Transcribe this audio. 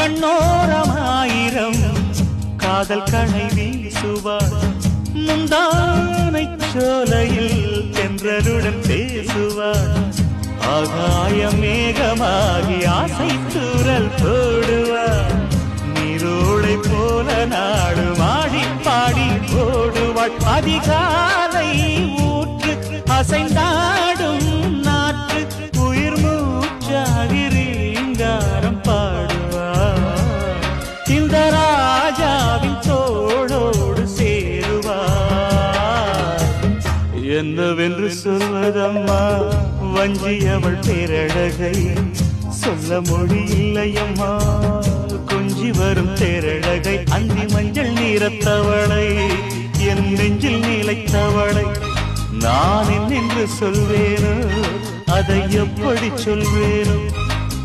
கண்ணோரமாயிரம் காதல் கணை வீசுவாள் முந்தானை சோலையில் தென்றலுடன் பேசுவாள் ஆகாய மேகமாகி ஆசை தூரல் போடுவாள் நீரோளை போல நாடு மாடி பாடி போடுவாள் அதிகாலை ஊற்று அசைந்தாடும் நாற்று உயிர் மூச்சாகி ரீங்காரம் பாடுவாள் இந்த ராஜாவின் தோளோடு சேருவாள் என்னவென்று சொல்வதம்மா வஞ்சி அவள் பேரழகை சொல்ல மொழி இல்லையம்மா கொஞ்சி வரும் தேரழகை அந்தி மஞ்சள் நீரத்தவளை என் நெஞ்சில் நிலைத்தவளை நான் என்னென்று சொல்வேனோ அதை எப்படி சொல்வேனோ